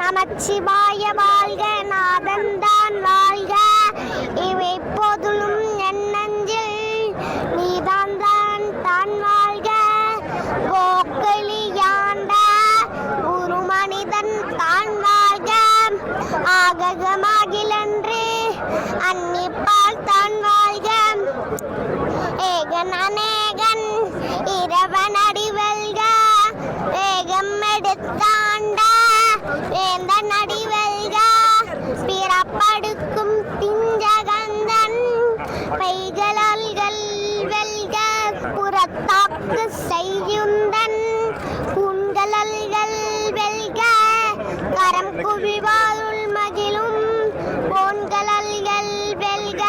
நமச்சிவாய வாழ்க, நாதன்தான் வாழ்க, இவை எப்போதும் என் நெஞ்சில் நீதான் தான் வாழ்க. கோக்களியாண்ட ஒரு மனிதன் தான் வாழ்க, ஆகமாகிலன்று அன்னிப்பால் தான் வாழ்க. ஏகன் அநேகன் இரவன் அடிவல்க, வேகம் எடுத்தாண்ட வேந்தன் அடிவல்க. பிறப்படுக்கும் பிஞ்சகந்தன் பைகளல்கள் வெல்க, புறத்தாக்கு செய்யுந்தன் புண்களல்கள் வெல்க. கரம் குவிவாருள் மகிழும் போன்களல்கள் வெல்க.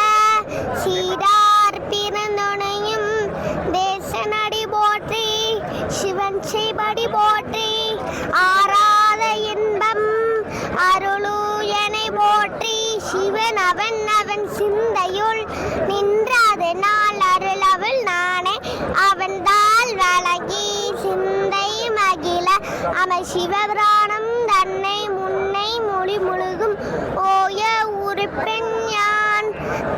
சீரார் பிறந்தொனையும் தேசனடி போற்றி, சிவன் செய்படி போற்றி. ஆராத இன்பம் அருளூயனை போற்றி, சிவன் அவன் அவன் சிந்தையுள் நின்றது நாள் அருளவள் நானே. அவன் தாள் வழங்கி சிந்தை மகிழ அமை சிவபிராணம் தன்னை முன்னை மொழி முழுகும் ஓய உறுப்பெண் யான்.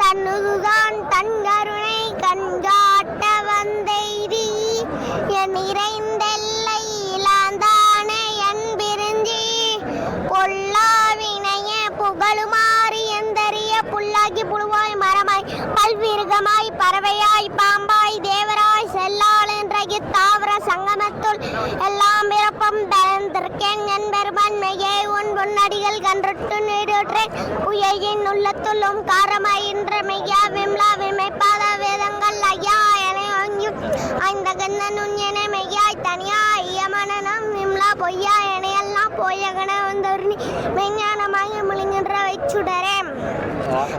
தன்னுதான் தன் கருணை கண்காட்ட வந்தெய்தி, என் நிறைந்தெல்லை இழந்தானே என் பிரிஞ்சி. பொல்லாவினைய புகழுமாறி எந்தறிய புல்லாகி புழுவாய் மரமாய் பல்விருகமாய் பறவையாய் பாம்பாய் தேவராய் செல்லாள் என்ற தாவர சங்கமத்துள் எல்லாம் பிறப்பும் தரந்திருக்கேன் என் பெருமன்மையே. உன் பொன்னடிகள் கன்றுட்டு நீடுற்றேன் உயின் உள்ளத்துள்ளும் காரமாய் இன்ற மெய்யா விம்லா விமைப்பாத வேதங்கள் ஐயா என அங்கியும் ஐந்த கண்ணனுன் என மெய்யாய் தனியாய் யமனனம் விம்லா பொய்யா எனையெல்லாம் போயகன வந்தொருணி மெஞ்ஞானமாகி முழுங்கின்ற வைச்சுடரே.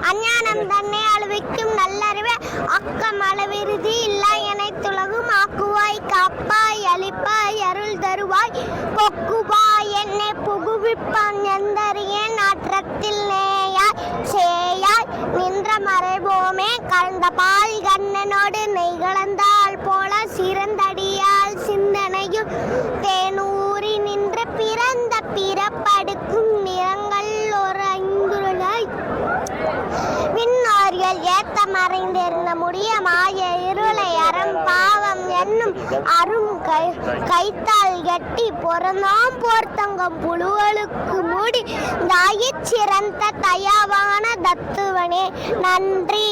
அஞ்ஞானம் தன்னை அழுவிக்கும் நல்லறிவே, அக்கம் அளவிருதி இல்லா எனை துலகும் ஆக்குவாய் காப்பாய் அளிப்பாய் அருள் தருவாய். பொக்குவாய் என்னை புகுவிப்பான் எந்தறியேன் நாற்றத்தில் நேயாய் சேயாய் நின்ற மறைவோமே. கலந்த பால் கண்ணனோடு நெய் கலந்தால் போல சிறந்தடியால் சிந்தனையும் தேனூறி நின்று பிறந்த பிறப்படுக்கும் நிறங்கள் ஒரு ஐங்குருளாய். விண்ணோர்கள் ஏத்த மறைந்திருந்த முடிய மாய இருளை அறம் பாவம் என்னும் அரும் கைத்தால் கட்டி பொறந்தாம் போர்த்தங்கம் புழுவலுக்கு மூடி தாயிற் சிறந்த தயாவான தத்துவனே. நன்றி.